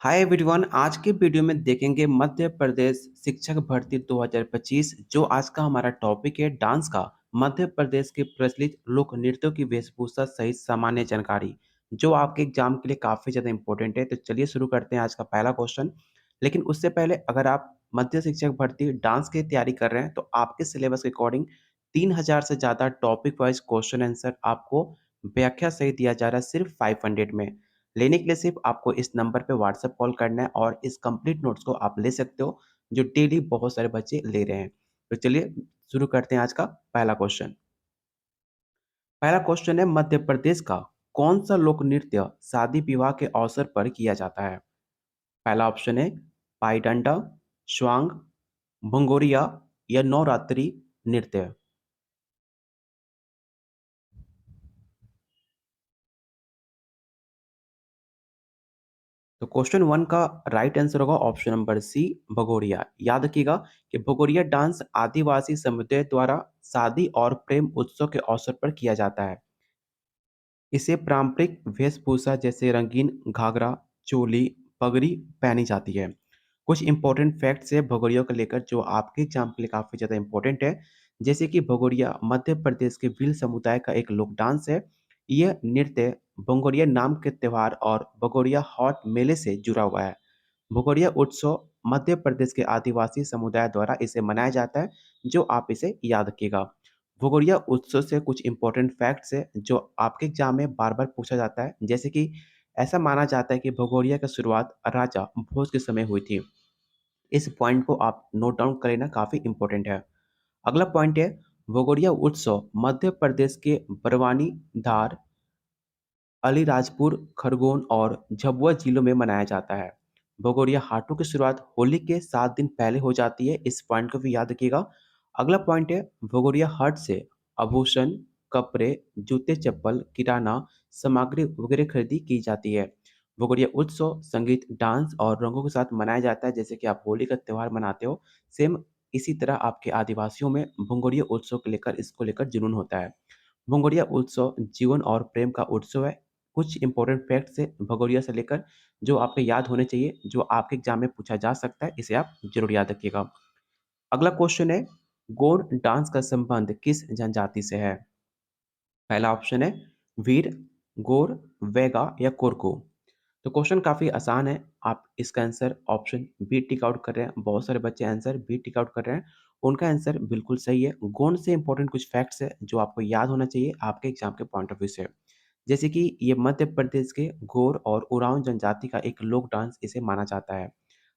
Hi everyone. आज के video में देखेंगे मध्य प्रदेश शिक्षक भर्ती 2025। जो आज का हमारा टॉपिक है डांस का। मध्य प्रदेश के प्रचलित लोक नृत्यों की वेशभूषा सहित सामान्य जानकारी जो आपके एग्जाम के लिए काफी ज्यादा इंपॉर्टेंट है। तो चलिए शुरू करते हैं आज का पहला क्वेश्चन। लेकिन उससे पहले अगर आप मध्य शिक्षक भर्ती डांस की तैयारी कर रहे हैं तो आपके सिलेबस के अकॉर्डिंग 3000 से ज्यादा टॉपिक वाइज क्वेश्चन आंसर आपको व्याख्या सहित दिया जा रहा है सिर्फ 500 में। लेने के लिए सिर्फ आपको इस नंबर पे व्हाट्सएप कॉल करना है और इस कंप्लीट नोट्स को आप ले सकते हो जो डेली बहुत सारे बच्चे ले रहे हैं। तो चलिए शुरू करते हैं आज का पहला क्वेश्चन। पहला क्वेश्चन है मध्य प्रदेश का कौन सा लोक नृत्य शादी विवाह के अवसर पर किया जाता है। पहला ऑप्शन है पाई डंडा, स्वांग, भंगोरिया या नवरात्रि नृत्य। तो क्वेश्चन वन का राइट आंसर होगा ऑप्शन नंबर सी, भगोरिया। याद रखिएगा कि भगोरिया डांस आदिवासी समुदाय द्वारा शादी और प्रेम उत्सव के अवसर पर किया जाता है। इसे पारंपरिक वेशभूषा जैसे रंगीन घाघरा, चोली, पगड़ी पहनी जाती है। कुछ इंपॉर्टेंट फैक्ट्स है भगोरिया को लेकर जो आपके एग्जाम के लिए काफी ज्यादा इंपॉर्टेंट है। जैसे कि भगोरिया मध्य प्रदेश के भील समुदाय का एक लोक डांस है। यह नृत्य भगोरिया नाम के त्योहार और भगोरिया हॉट मेले से जुड़ा हुआ है। भगोरिया उत्सव मध्य प्रदेश के आदिवासी समुदाय द्वारा इसे मनाया जाता है जो आप इसे याद रखिएगा। भगोरिया उत्सव से कुछ इंपॉर्टेंट फैक्ट्स है जो आपके एग्जाम में बार बार पूछा जाता है। जैसे कि ऐसा माना जाता है कि भगोरिया की शुरुआत राजा भोज के समय हुई थी। इस पॉइंट को आप नोट डाउन कर लेना, काफी इंपॉर्टेंट है। अगला पॉइंट है भगोरिया उत्सव मध्य प्रदेश के बरवानी, धार, अलीराजपुर, खरगोन और झाबुआ जिलों में मनाया जाता है। भगोरिया हाटों की शुरुआत होली के 7 दिन पहले हो जाती है। इस पॉइंट को भी याद रखिएगा। अगला पॉइंट है भगोरिया हाट से आभूषण, कपड़े, जूते, चप्पल, किराना सामग्री वगैरह खरीदी की जाती है। भगोरिया उत्सव संगीत, डांस और रंगों के साथ मनाया जाता है। जैसे कि आप होली का त्योहार मनाते हो, सेम इसी तरह आपके आदिवासियों में भगोरिया उत्सव को लेकर इसको लेकर जुनून होता है। भगोरिया उत्सव जीवन और प्रेम का उत्सव है। कुछ इंपॉर्टेंट फैक्ट्स है भगोरिया से लेकर जो आपके याद होने चाहिए, जो आपके एग्जाम में पूछा जा सकता है, इसे आप जरूर याद रखिएगा। अगला क्वेश्चन है गौड़ डांस का संबंध किस जनजाति से है। पहला ऑप्शन है वीर, गौर, वेगा या कोरकू। तो क्वेश्चन काफी आसान है। आप इसका answer option B tick out कर रहे हैं। बहुत सारे बच्चे आंसर बी टिक आउट कर रहे हैं। उनका आंसर बिल्कुल सही है। गोंड से इंपॉर्टेंट कुछ फैक्ट्स है जो आपको याद होना चाहिए आपके एग्जाम के पॉइंट ऑफ व्यू से। जैसे कि ये मध्य प्रदेश के घोर और उरांव जनजाति का एक लोक डांस इसे माना जाता है।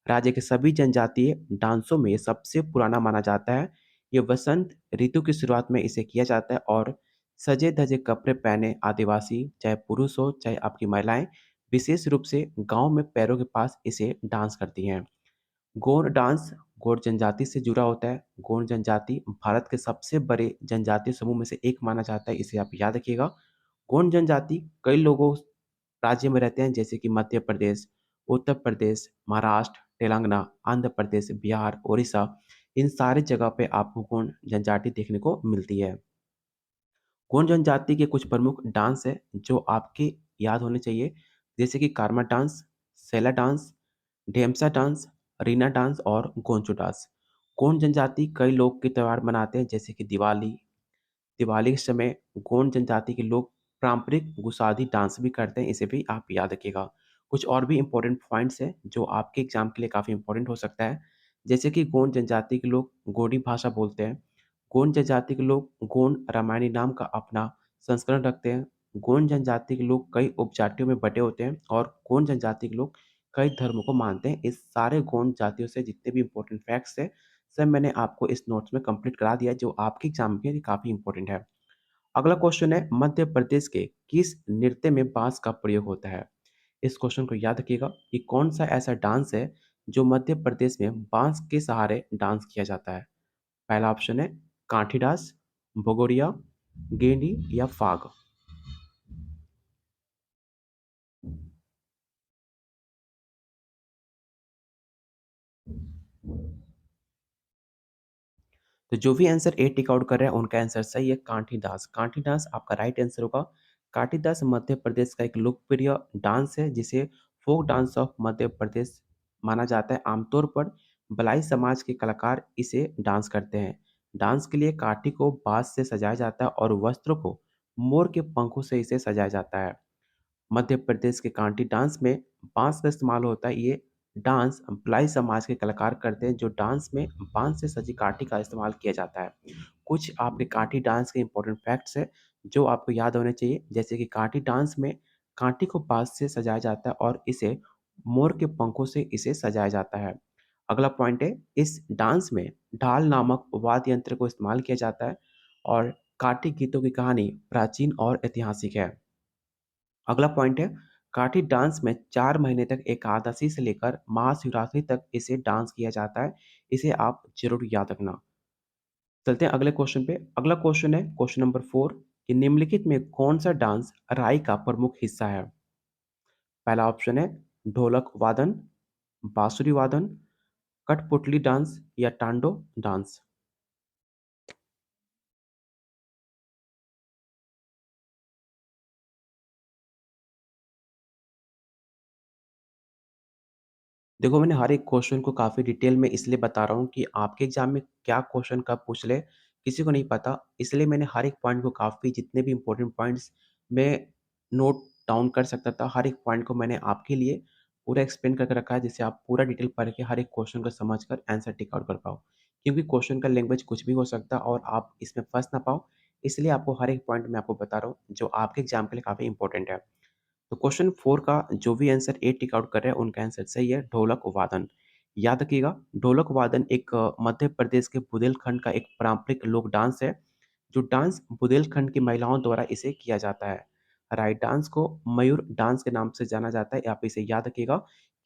राज्य के सभी जनजातीय डांसों में सबसे पुराना माना जाता है। ये वसंत ऋतु की शुरुआत में इसे किया जाता है और सजे धजे कपड़े पहने आदिवासी, चाहे पुरुष हो चाहे आपकी महिलाएं, विशेष रूप से गांव में पैरों के पास इसे डांस करती हैं। गौड़ डांस गौड़ जनजाति से जुड़ा होता है। गौड़ जनजाति भारत के सबसे बड़े जनजातीय समूह में से एक माना जाता है, इसे आप याद रखिएगा। गौड़ जनजाति कई लोगों राज्य में रहते हैं जैसे कि मध्य प्रदेश, उत्तर प्रदेश, महाराष्ट्र, तेलंगाना, आंध्र प्रदेश, बिहार, उड़ीसा। इन सारे जगह पे आपको गौड़ जनजाति देखने को मिलती है। गौड़ जनजाति के कुछ प्रमुख डांस है जो आपके याद होने चाहिए। जैसे कि कार्मा डांस, सेला डांस, ढेमसा डांस, रीना डांस और गोंचू डांस। गोंड जनजाति कई लोग के त्यौहार मनाते हैं जैसे कि दिवाली। दिवाली के समय गोंड जनजाति के लोग पारंपरिक गुसादी डांस भी करते हैं, इसे भी आप याद रखिएगा। कुछ और भी इंपॉर्टेंट पॉइंट्स हैं जो आपके एग्जाम के लिए काफ़ी इंपॉर्टेंट हो सकता है। जैसे कि गोंड जनजाति के लोग गोंडी भाषा बोलते हैं। गोंड जनजाति के लोग गोंड रामायणी नाम का अपना संस्करण रखते हैं। गोंड जनजाति के लोग कई उपजातियों में बटे होते हैं और गोंड जनजाति के लोग कई धर्मों को मानते हैं। इस सारे गोंड जातियों से जितने भी इंपॉर्टेंट फैक्ट्स हैं सब मैंने आपको इस नोट्स में कंप्लीट करा दिया है जो आपके एग्जाम के लिए काफ़ी इंपॉर्टेंट है। अगला क्वेश्चन है मध्य प्रदेश के किस नृत्य में बांस का प्रयोग होता है। इस क्वेश्चन को याद रखिएगा कि कौन सा ऐसा डांस है जो मध्य प्रदेश में बांस के सहारे डांस किया जाता है। पहला ऑप्शन है काठी डांस, भगोरिया, गेंडी या फाग। तो जो भी आंसर ए टिक आउट कर रहे हैं उनका आंसर सही है, कांठी दास। कांठी दास आपका राइट आंसर होगा। कांठी दास मध्य प्रदेश का एक लोकप्रिय डांस है जिसे folk dance of Madhya Pradesh माना जाता है। आमतौर पर बलाई समाज के कलाकार इसे डांस करते हैं। डांस के लिए काठी को बाँस से सजाया जाता है और वस्त्रों को मोर के पंखों से इसे सजाया जाता है। मध्य प्रदेश के कांटी डांस में बाँस का इस्तेमाल होता है। ये डांस ब्लाई समाज के कलाकार करते हैं, जो डांस में बाँस से सजी काठी का इस्तेमाल किया जाता है। कुछ आपके काठी डांस के इम्पोर्टेंट फैक्ट्स हैं, जो आपको याद होने चाहिए, जैसे कि काठी डांस में काठी को बाँस से सजाया जाता है और इसे मोर के पंखों से इसे सजाया जाता है। अगला पॉइंट है, इस डांस में ढाल नामक वाद्य यंत्र को इस्तेमाल किया जाता है और काठी गीतों की कहानी प्राचीन और ऐतिहासिक है। अगला पॉइंट है, काठी डांस में 4 महीने तक एकादशी से लेकर महाशिवरात्रि तक इसे डांस किया जाता है। इसे आप ज़रूर याद रखना। चलते हैं अगले क्वेश्चन पे। अगला क्वेश्चन है क्वेश्चन नंबर 4 कि निम्नलिखित में कौन-सा डांस राई का प्रमुख हिस्सा है? पहला ऑप्शन है ढोलक वादन, बांसुरी वादन, कठपुतली डांस या टांडो डांस। देखो, मैंने हर एक क्वेश्चन को काफ़ी डिटेल में इसलिए बता रहा हूँ कि आपके एग्ज़ाम में क्या क्वेश्चन कब पूछ ले, किसी को नहीं पता। इसलिए मैंने हर एक पॉइंट को काफ़ी जितने भी इम्पोर्टेंट पॉइंट्स मैं नोट डाउन कर सकता था, हर एक पॉइंट को मैंने आपके लिए पूरा एक्सप्लेन करके रखा है, जिससे आप पूरा डिटेल पढ़ के हर एक क्वेश्चन को समझकर आंसर टिक आउट कर पाओ। क्योंकि क्वेश्चन का लैंग्वेज कुछ भी हो सकता है और आप इसमें फँस ना पाओ, इसलिए आपको हर एक पॉइंट मैं आपको बता रहा हूँ, जो आपके एग्ज़ाम के लिए काफ़ी इम्पोर्टेंट है। तो क्वेश्चन 4 का जो भी आंसर ए टिक आउट कर रहे हैं, उनका आंसर सही है, ढोलक वादन। याद रखिएगा, ढोलक वादन एक मध्य प्रदेश के बुंदेलखंड का एक पारंपरिक लोक डांस है, जो डांस बुंदेलखंड की महिलाओं द्वारा इसे किया जाता है। राई डांस को मयूर डांस के नाम से जाना जाता है। आप इसे याद रखिएगा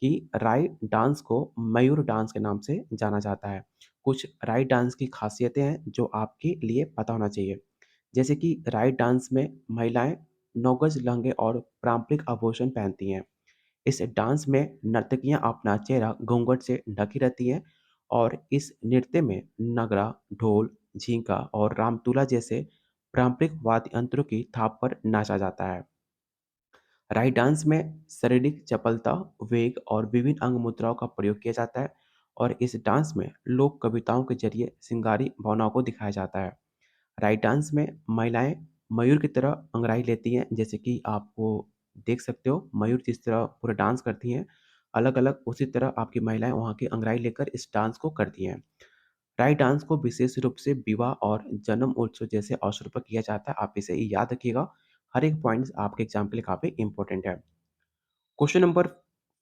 कि राई डांस को मयूर डांस के नाम से जाना जाता है। कुछ राई डांस की खासियतें हैं, जो आपके लिए पता होना चाहिए। जैसे कि राइट डांस में महिलाएं नौगज लहंगे और पारंपरिक आभूषण पहनती हैं। इस डांस में नर्तकियां अपना चेहरा घूंघट से ढकी रहती हैं और इस नृत्य में नगरा, ढोल, झींका और रामतुला जैसे पारंपरिक वाद्य यंत्रों की थाप पर नाचा जाता है। राई डांस में शारीरिक चपलता, वेग और विभिन्न अंग मुद्राओं का प्रयोग किया जाता है और इस डांस में लोक कविताओं के जरिए सिंगारी भावनाओं को दिखाया जाता है। राइट डांस में महिलाएँ मयूर की तरह अंगड़ाई लेती हैं, जैसे कि आप वो देख सकते हो, मयूर जिस तरह पूरा डांस करती हैं, अलग-अलग उसी तरह आपकी महिलाएँ वहाँ की अंगड़ाई लेकर इस डांस को करती हैं। राइट डांस को विशेष रूप से विवाह और जन्म उत्सव जैसे अवसर पर किया जाता है, आप इसे याद रखिएगा। हर एक पॉइंट्स आपके एग्ज़ाम के लिए काफ़ी इम्पोर्टेंट है। क्वेश्चन नंबर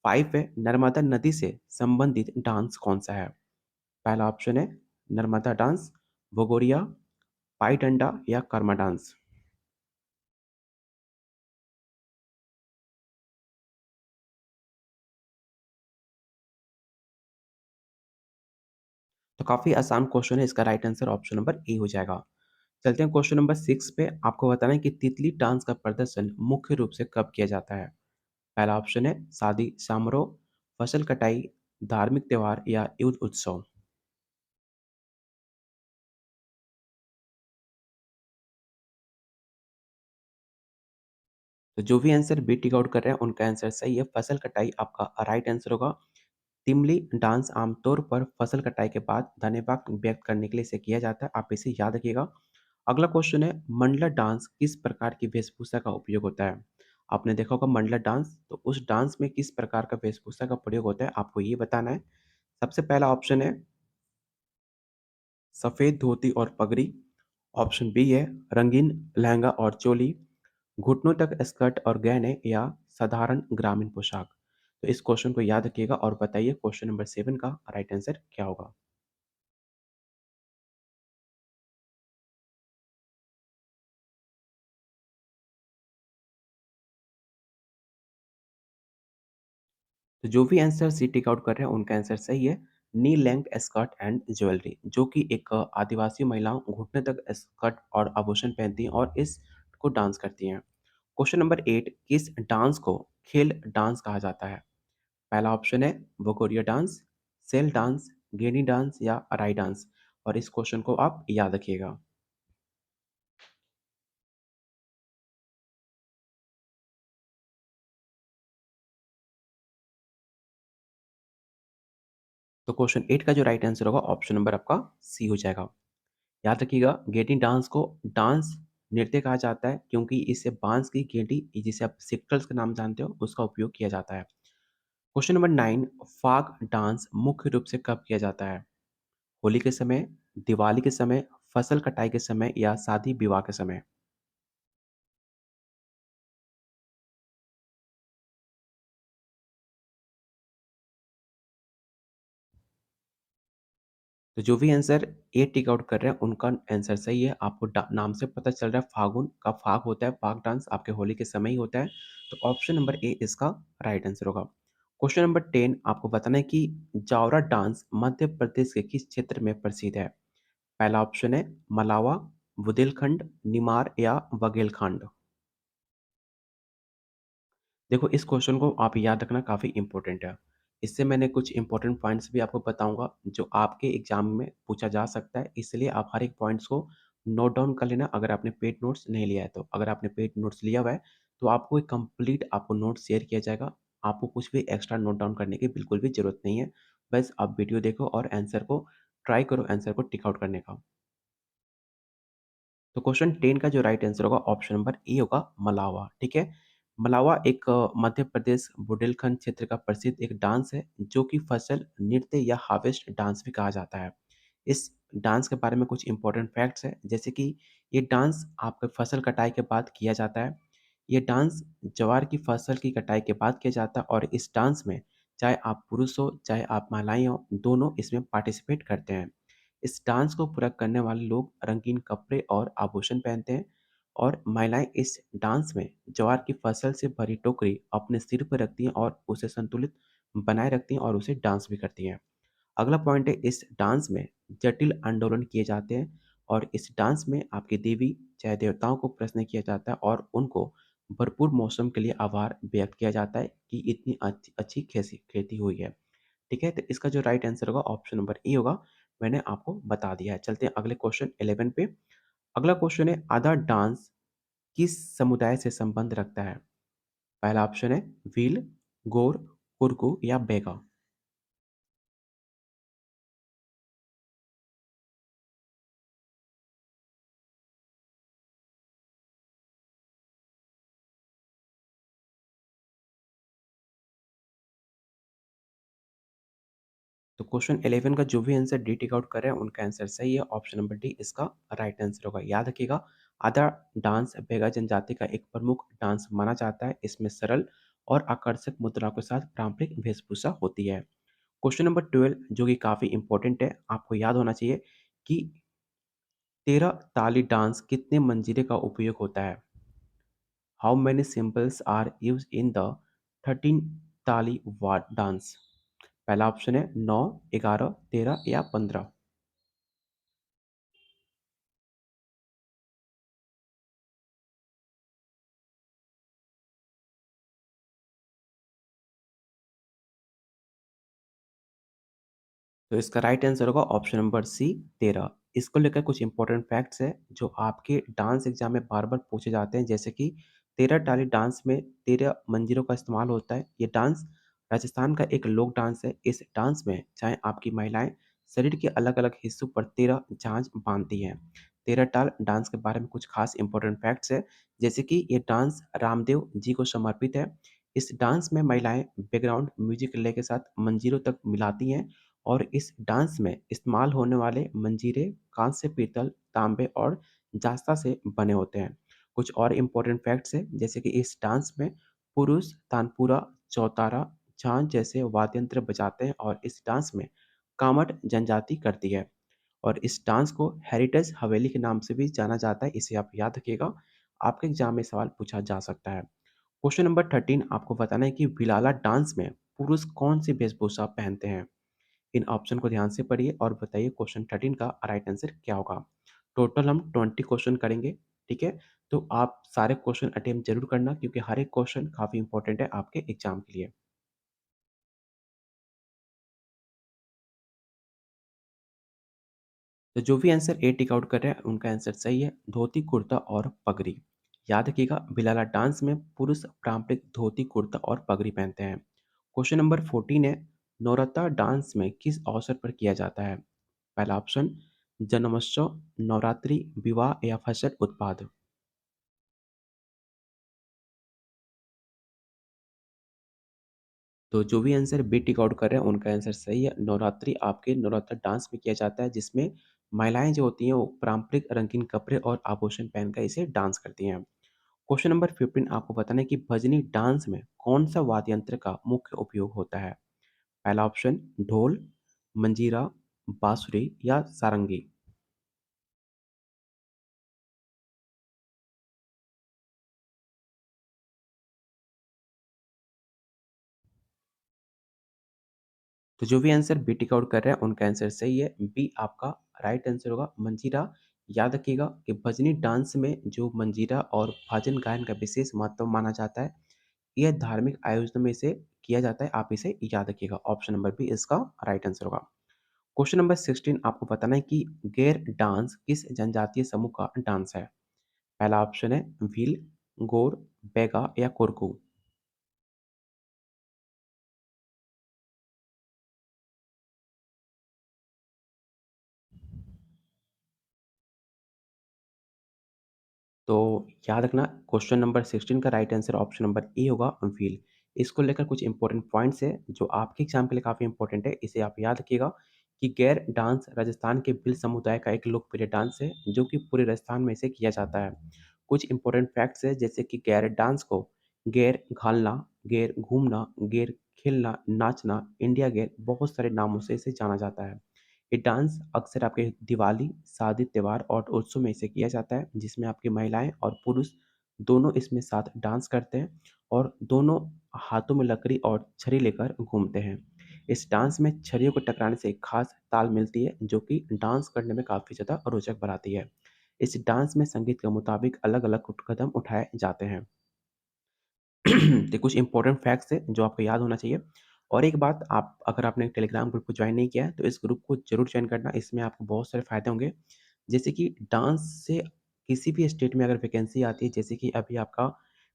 5 है, नर्मदा नदी से संबंधित डांस कौन-सा है? पहला ऑप्शन है नर्मदा डांस, भगोरिया, पाई डंडा या कर्मा डांस। तो काफ़ी आसान क्वेश्चन है, इसका right answer option number A हो जाएगा। चलते हैं क्वेश्चन नंबर 6 पे। आपको बताना है कि तितली डांस का प्रदर्शन मुख्य रूप से कब किया जाता है? पहला ऑप्शन है शादी समारोह, फसल कटाई, धार्मिक त्योहार या युद्ध उत्सव। तो जो भी आंसर बी टिक आउट कर रहे हैं, उनका आंसर सही है, फसल कटाई आपका राइट आंसर होगा। तिमली डांस आमतौर पर फसल कटाई के बाद धन्यवाद व्यक्त करने के लिए इसे किया जाता है, आप इसे याद रखिएगा। अगला क्वेश्चन है, मंडला डांस किस प्रकार की वेशभूषा का उपयोग होता है? आपने देखा होगा मंडला डांस, तो उस डांस में किस प्रकार का वेशभूषा का प्रयोग होता है, आपको ये बताना है। सबसे पहला ऑप्शन है सफ़ेद धोती और पगड़ी। ऑप्शन बी है रंगीन लहंगा और चोली, घुटनों तक स्कर्ट और गहने या साधारण ग्रामीण पोशाक। तो इस क्वेश्चन को याद रखिएगा और बताइए क्वेश्चन नंबर 7 का राइट आंसर क्या होगा? तो जो भी आंसर सी टिक आउट कर रहे हैं, उनका आंसर सही है। नी लेंथ स्कर्ट एंड ज्वेलरी, जो कि एक आदिवासी महिलाओं घुटने तक स्कर्ट और आभूषण पहनती हैं और इस को डांस करती हैं। क्वेश्चन नंबर 8, किस डांस को खेल डांस कहा जाता है? पहला ऑप्शन है भगोरिया डांस, सेल डांस, गेनी डांस या अराई डांस। और इस क्वेश्चन को आप याद रखिएगा। तो क्वेश्चन 8 का जो राइट आंसर होगा ऑप्शन नंबर आपका सी हो जाएगा। याद रखिएगा गेटी डांस को डांस नृत्य कहा जाता है क्योंकि इसे बांस की गेटी जिसे आप सिक्टल्स के नाम जानते हो उसका उपयोग किया जाता है। क्वेश्चन नंबर 9 फाग डांस मुख्य रूप से कब किया जाता है? होली के समय, दिवाली के समय, फसल कटाई के समय या शादी विवाह के समय? तो जो भी आंसर ए टिक आउट कर रहे हैं उनका आंसर सही है। आपको नाम से पता चल रहा है फागुन का फाग होता है, फाग डांस आपके होली के समय ही होता है। तो ऑप्शन नंबर ए इसका राइट आंसर होगा। क्वेश्चन नंबर 10 आपको बताना है कि जावरा डांस मध्य प्रदेश के किस क्षेत्र में प्रसिद्ध है? पहला ऑप्शन है मलावा, बुंदेलखंड, निमार या बघेलखंड। देखो इस क्वेश्चन को आप याद रखना काफ़ी इम्पोर्टेंट है। इससे मैंने कुछ इम्पोर्टेंट पॉइंट्स भी आपको बताऊँगा जो आपके एग्ज़ाम में पूछा जा सकता है, इसलिए आप हर एक पॉइंट्स को नोट डाउन कर लेना अगर आपने पेड नोट्स नहीं लिया है तो। अगर आपने पेड नोट्स लिया हुआ है, तो आपको एक कंप्लीट आपको नोट्स शेयर किया जाएगा। आपको कुछ भी एक्स्ट्रा नोट डाउन करने की बिल्कुल भी ज़रूरत नहीं है। बस आप वीडियो देखो और आंसर को ट्राई करो आंसर को टिक आउट करने का। तो क्वेश्चन 10 का जो राइट आंसर होगा ऑप्शन नंबर ए होगा मलावा, ठीक है? मलावा एक मध्य प्रदेश बुंदेलखंड क्षेत्र का प्रसिद्ध एक डांस है जो कि फसल नृत्य या हार्वेस्ट डांस भी कहा जाता है। इस डांस के बारे में कुछ इंपॉर्टेंट फैक्ट्स हैं जैसे कि ये डांस आपके फसल कटाई के बाद किया जाता है। ये डांस ज्वार की फसल की कटाई के बाद किया जाता है और इस डांस में चाहे आप पुरुष हो, चाहे आप महिलाएँ हो, दोनों इसमें पार्टिसिपेट करते हैं। इस डांस को पूरा करने वाले लोग रंगीन कपड़े और आभूषण पहनते हैं और महिलाएं इस डांस में ज्वार की फसल से भरी टोकरी अपने सिर पर रखती हैं और उसे संतुलित बनाए रखती हैं और उसे डांस भी करती हैं। अगला पॉइंट है इस डांस में जटिल आंदोलन किए जाते हैं और इस डांस में आपकी देवी चाहे देवताओं को प्रश्न किया जाता है और उनको भरपूर मौसम के लिए आभार व्यक्त किया जाता है कि इतनी अच्छी अच्छी खेती खेती हुई है। ठीक है? तो इसका जो राइट आंसर होगा ऑप्शन नंबर ए होगा, मैंने आपको बता दिया है। चलते हैं अगले क्वेश्चन 11 पे। अगला क्वेश्चन है आधा डांस किस समुदाय से संबंध रखता है? पहला ऑप्शन है भील, गोर, कुर्कू या बेगा। तो क्वेश्चन 11 का जो भी आंसर डी टिक आउट कर रहे हैं उनका आंसर सही है। ऑप्शन नंबर डी इसका राइट आंसर होगा। याद रखिएगा आधा डांस बेगा जनजाति का एक प्रमुख डांस माना जाता है। इसमें सरल और आकर्षक मुद्राओं के साथ पारंपरिक वेशभूषा होती है। क्वेश्चन नंबर 12 जो कि काफ़ी इंपॉर्टेंट है, आपको याद होना चाहिए कि 13 ताली डांस कितने मंजीरे का उपयोग होता है? How many symbols are used in the 13 ताली वार डांस? पहला ऑप्शन है 9, 11, 13 या 15। तो इसका राइट आंसर होगा ऑप्शन नंबर सी 13। इसको लेकर कुछ इंपॉर्टेंट फैक्ट्स है जो आपके डांस एग्जाम में बार बार पूछे जाते हैं जैसे कि 13 टाली डांस में 13 मंजीरों का इस्तेमाल होता है। ये डांस राजस्थान का एक लोक डांस है। इस डांस में चाहे आपकी महिलाएं शरीर के अलग अलग हिस्सों पर 13 झांझ बांधती हैं। 13 टाल डांस के बारे में कुछ खास इंपॉर्टेंट फैक्ट्स है जैसे कि ये डांस रामदेव जी को समर्पित है। इस डांस में महिलाएं बैकग्राउंड म्यूजिक ले के साथ मंजीरों तक मिलाती हैं और इस डांस में इस्तेमाल होने वाले मंजीरे कांस्य, पीतल, तांबे और जास्ता से बने होते हैं। कुछ और इम्पोर्टेंट फैक्ट्स हैं जैसे कि इस डांस में पुरुष तानपुरा, चौतारा, झांझ जैसे वाद्य यंत्र बजाते हैं और इस डांस में कामट जनजाति करती है और इस डांस को हेरिटेज हवेली के नाम से भी जाना जाता है। इसे आप याद रखिएगा, आपके एग्जाम में सवाल पूछा जा सकता है। क्वेश्चन नंबर 13 आपको बताना है कि भिलाला डांस में पुरुष कौन सी वेशभूषा पहनते हैं? इन ऑप्शन को ध्यान से पढ़िए और बताइए क्वेश्चन 13 का राइट आंसर क्या होगा। टोटल हम 20 क्वेश्चन करेंगे, ठीक है? तो आप सारे क्वेश्चन अटेम्प्ट जरूर करना क्योंकि हर एक क्वेश्चन काफ़ी इंपॉर्टेंट है आपके एग्जाम के लिए। तो जो भी आंसर ए टिक आउट कर रहे हैं उनका आंसर सही है, धोती कुर्ता और पगड़ी। याद रखिएगा भिलाला डांस में पुरुष पारंपरिक धोती कुर्ता और पगड़ी पहनते हैं। क्वेश्चन नंबर 14 है नौरता डांस में किस अवसर पर किया जाता है? पहला ऑप्शन जन्मोत्सव, नवरात्रि, विवाह या फसल उत्पाद। तो जो भी आंसर बी टिक आउट कर रहे हैं उनका आंसर सही है। नवरात्रि आपके नवरात्र डांस में किया जाता है जिसमें महिलाएँ जो होती हैं वो पारंपरिक रंगीन कपड़े और आभूषण पहनकर इसे डांस करती हैं। क्वेश्चन नंबर 15 आपको बताना है कि भजनी डांस में कौन-सा वाद्य यंत्र का मुख्य उपयोग होता है? पहला ऑप्शन ढोल, मंजीरा, बांसुरी या सारंगी। तो जो भी आंसर बी टिक आउट कर रहे हैं उनका आंसर सही है। बी आपका राइट आंसर होगा मंजीरा। याद रखिएगा कि भजनी डांस में जो मंजीरा और भजन गायन का विशेष महत्व माना जाता है। यह धार्मिक आयोजनों में से किया जाता है। आप इसे याद रखिएगा। ऑप्शन नंबर बी इसका राइट आंसर होगा। क्वेश्चन नंबर 16 आपको बताना है कि गेर डांस किस जनजातीय समूह का डांस है? पहला ऑप्शन है भील, गोर, बैगा या कोरकू। तो याद रखना क्वेश्चन नंबर 16 का right answer option number A होगा व्हील। इसको लेकर कुछ इंपॉर्टेंट पॉइंट्स है जो आपके एग्जाम के लिए काफ़ी इंपॉर्टेंट है। इसे आप याद रखिएगा कि गैर डांस राजस्थान के भील समुदाय का एक लोकप्रिय डांस है जो कि पूरे राजस्थान में इसे किया जाता है। कुछ इंपॉर्टेंट फैक्ट्स है जैसे कि गैर डांस को गैर घालना, गैर घूमना, गैर खेलना, नाचना, इंडिया गैर बहुत सारे नामों से इसे जाना जाता है। ये डांस अक्सर आपके दिवाली, शादी त्योहार और उत्सव में इसे किया जाता है, जिसमें आपकी महिलाएँ और पुरुष दोनों इसमें साथ डांस करते हैं और दोनों हाथों में लकड़ी और छड़ी लेकर घूमते हैं। इस डांस में छड़ियों को टकराने से एक खास ताल मिलती है, जो कि डांस करने में काफ़ी ज़्यादा रोचक बनाती है। इस डांस में संगीत के मुताबिक अलग-अलग कदम उठाए जाते हैं। तो कुछ इंपॉर्टेंट फैक्ट्स हैं जो आपको याद होना चाहिए। और एक बात आप अगर आपने टेलीग्राम ग्रुप को ज्वाइन नहीं किया है तो इस ग्रुप को ज़रूर ज्वाइन करना, इसमें आपको बहुत सारे फ़ायदे होंगे। जैसे कि डांस से किसी भी स्टेट में अगर वैकेंसी आती है, जैसे कि अभी आपका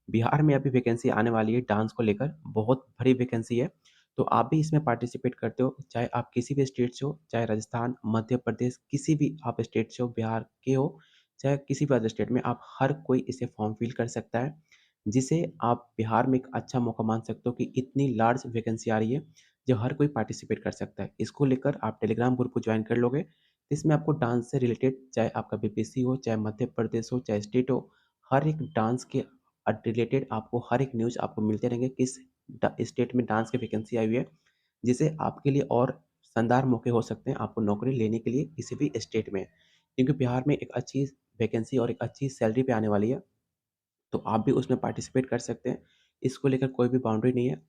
बिहार में अभी वैकेंसी आने वाली है डांस को लेकर, बहुत बड़ी वैकेंसी है। तो आप भी इसमें पार्टिसिपेट करते हो, चाहे आप किसी भी स्टेट से हो, चाहे राजस्थान, मध्य प्रदेश, किसी भी आप स्टेट से हो, बिहार के हो, चाहे किसी भी अदर स्टेट में, आप हर कोई इसे फॉर्म फिल कर सकता है। जिसे आप बिहार में एक अच्छा मौका मान सकते हो कि इतनी लार्ज वैकेंसी आ रही है, जो हर कोई पार्टिसिपेट कर सकता है। इसको लेकर आप टेलीग्राम ग्रुप को जॉइन कर लोगे, तो इसमें आपको डांस से रिलेटेड चाहे आपका बीपीएससी हो, चाहे मध्य प्रदेश हो, चाहे स्टेट हो, हर एक डांस के रिलेटेड आपको हर एक न्यूज़ आपको मिलते रहेंगे, किस स्टेट में डांस की वैकेंसी आई हुई है, जिससे आपके लिए और शानदार मौके हो सकते हैं आपको नौकरी लेने के लिए किसी भी स्टेट में। क्योंकि बिहार में एक अच्छी वैकेंसी और एक अच्छी सैलरी पे आने वाली है। तो आप भी उसमें पार्टिसिपेट कर सकते हैं। इसको लेकर कोई भी बाउंड्री नहीं है।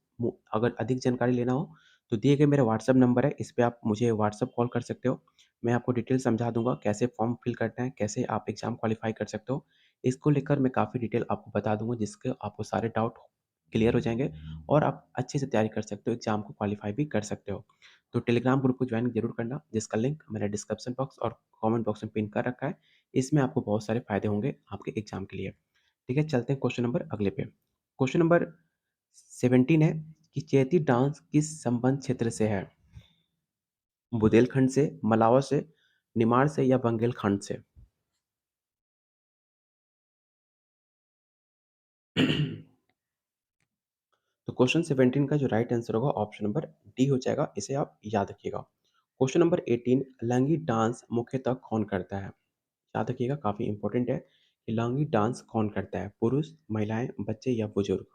अगर अधिक जानकारी लेना हो तो दिए गए मेरा व्हाट्सएप नंबर है, इस पे आप मुझे व्हाट्सएप कॉल कर सकते हो। मैं आपको डिटेल समझा दूँगा कैसे फॉर्म फिल करना है, कैसे आप एग्ज़ाम क्वालीफाई कर सकते हो। इसको लेकर मैं काफ़ी डिटेल आपको बता दूँगा, जिसके आपको सारे डाउट क्लियर हो जाएँगे और आप अच्छे से तैयारी कर सकते हो, एग्ज़ाम को क्वालीफाई भी कर सकते हो। तो टेलीग्राम ग्रुप को जॉइन ज़रूर करना, जिसका लिंक मैंने डिस्क्रिप्शन बॉक्स और कमेंट बॉक्स में पिन कर रखा है। इसमें आपको बहुत सारे फ़ायदे होंगे आपके एग्ज़ाम के लिए। ठीक है, चलते हैं क्वेश्चन नंबर अगले पे। क्वेश्चन नंबर 17 है कि चैती डांस किस संबंध क्षेत्र से है? बुंदेलखंड से, मलावा से, निमाड़ से या बंगेलखंड से? तो क्वेश्चन 17 का जो राइट आंसर होगा ऑप्शन नंबर डी हो जाएगा, इसे आप याद रखिएगा। क्वेश्चन नंबर 18 लांगी डांस मुख्यतः कौन करता है? याद रखिएगा काफ़ी इंपॉर्टेंट है कि लांगी डांस कौन करता है? पुरुष, महिलाएँ, बच्चे या बुजुर्ग?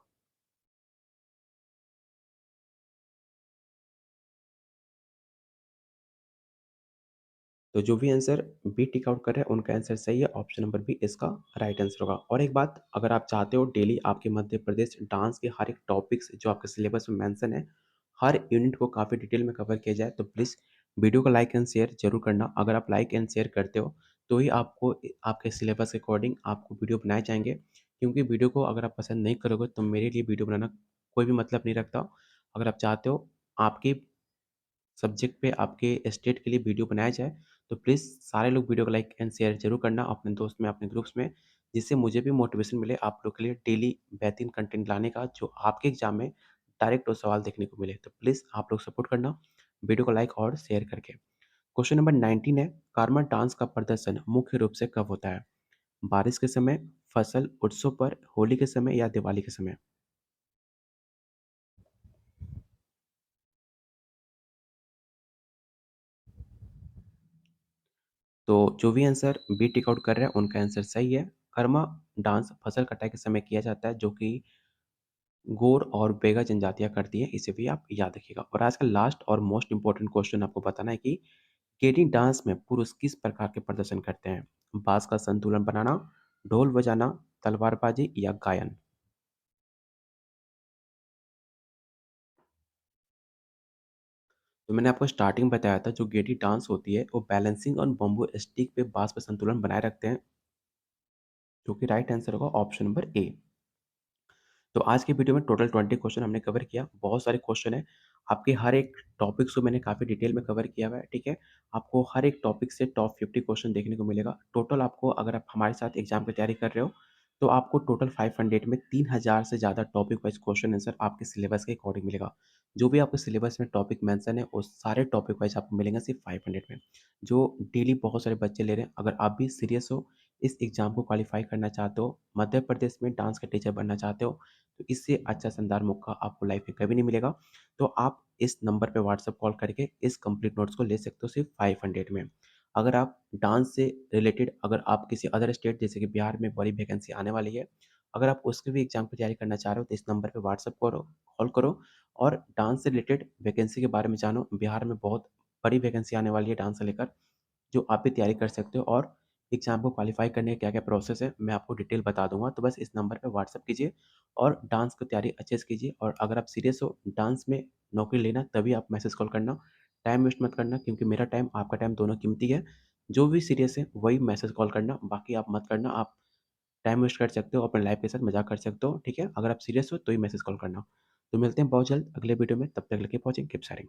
तो जो भी आंसर बी टिक आउट कर रहे हैं उनका आंसर सही है। ऑप्शन नंबर बी इसका राइट आंसर होगा। और एक बात, अगर आप चाहते हो डेली आपके मध्य प्रदेश डांस के हर एक टॉपिक्स जो आपके सिलेबस में मेंशन है, हर यूनिट को काफ़ी डिटेल में कवर किया जाए, तो प्लीज़ वीडियो को लाइक एंड शेयर ज़रूर करना। अगर आप लाइक एंड शेयर करते हो तो ही आपको आपके सिलेबस के अकॉर्डिंग आपको वीडियो बनाए जाएंगे। क्योंकि वीडियो को अगर आप पसंद नहीं करोगे तो मेरे लिए वीडियो बनाना कोई भी मतलब नहीं रखता। अगर आप चाहते हो आपकी सब्जेक्ट पे आपके स्टेट के लिए वीडियो बनाया जाए, तो प्लीज़ सारे लोग वीडियो को लाइक एंड शेयर ज़रूर करना अपने दोस्त में, अपने ग्रुप्स में, जिससे मुझे भी मोटिवेशन मिले आप लोग के लिए डेली बेहतरीन कंटेंट लाने का, जो आपके एग्ज़ाम में डायरेक्ट वो सवाल देखने को मिले। तो प्लीज़ आप लोग सपोर्ट करना, वीडियो को लाइक और शेयर करके। क्वेश्चन नंबर 19 है, कार्मा डांस का प्रदर्शन मुख्य रूप से कब होता है? बारिश के समय, फसल उत्सव पर, होली के समय या दिवाली के समय? तो जो भी आंसर बी टिक आउट कर रहे हैं, उनका आंसर सही है। कर्मा डांस फसल कटाई के समय किया जाता है, जो कि गोर और बेगा जनजातियाँ करती हैं, इसे भी आप याद रखिएगा। और आज का लास्ट और मोस्ट इम्पोर्टेंट क्वेश्चन आपको बताना है कि केडी डांस में पुरुष किस प्रकार के प्रदर्शन करते हैं? बाँस का संतुलन बनाना, ढोल बजाना, तलवारबाजी या गायन? तो मैंने आपको स्टार्टिंग में बताया था, जो गेडी डांस होती है, वो बैलेंसिंग ऑन बम्बू स्टिक पे बाँस पे संतुलन बनाए रखते हैं, जो कि राइट आंसर होगा ऑप्शन नंबर ए। तो आज की वीडियो में टोटल 20 क्वेश्चन हमने कवर किया। बहुत सारे क्वेश्चन हैं। आपके हर एक टॉपिक्स को मैंने काफ़ी डिटेल में कवर किया हुआ है, ठीक है? आपको हर एक टॉपिक से टॉप 50 क्वेश्चन देखने को मिलेगा। टोटल आपको, अगर आप हमारे साथ एग्ज़ाम की तैयारी कर रहे हो, तो आपको टोटल 500 में 3000 से ज़्यादा टॉपिक वाइज़ क्वेश्चन आंसर आपके सिलेबस के अकॉर्डिंग मिलेगा। जो भी आपके सिलेबस में टॉपिक मेंशन है, वो सारे टॉपिक वाइज़ आपको मिलेंगे सिर्फ़ 500 में, जो डेली बहुत सारे बच्चे ले रहे हैं। अगर आप भी सीरियस हो, इस एग्ज़ाम को क्वालीफाई करना चाहते हो, मध्य प्रदेश में डांस का टीचर बनना चाहते हो, तो इससे अच्छा शानदार मौका आपको लाइफ में कभी नहीं मिलेगा। तो आप इस नंबर पे व्हाट्सएप कॉल करके इस कंप्लीट नोट्स को ले सकते हो सिर्फ़ 500 में। अगर आप डांस से रिलेटेड, अगर आप किसी अदर स्टेट जैसे कि बिहार में बड़ी वैकेंसी आने वाली है, अगर आप उसके भी एग्ज़ाम की तैयारी करना चाह रहे हो, तो इस नंबर पे व्हाट्सएप करो, कॉल करो और डांस से रिलेटेड वैकेंसी के बारे में जानो। बिहार में बहुत बड़ी वैकेंसी आने वाली है डांस से लेकर, जो आप भी तैयारी कर सकते हो। और एग्ज़ाम को क्वालीफ़ाई करने का क्या-क्या प्रोसेस है, मैं आपको डिटेल बता दूँगा। तो बस इस नंबर पे व्हाट्सएप कीजिए और डांस की तैयारी अच्छे से कीजिए। और अगर आप सीरियस हो डांस में नौकरी लेना, तभी आप मैसेज कॉल करना। टाइम वेस्ट मत करना, क्योंकि मेरा टाइम, आपका टाइम दोनों कीमती है। जो भी सीरियस है, वही मैसेज कॉल करना, बाकी आप मत करना। आप टाइम वेस्ट कर सकते हो, अपने लाइफ़ के साथ मज़ाक कर सकते हो, ठीक है? अगर आप सीरियस हो, तो ही मैसेज कॉल करना। तो मिलते हैं बहुत जल्द अगले वीडियो में, तब तक के लिए कीप वॉचिंग, कीप शेयरिंग।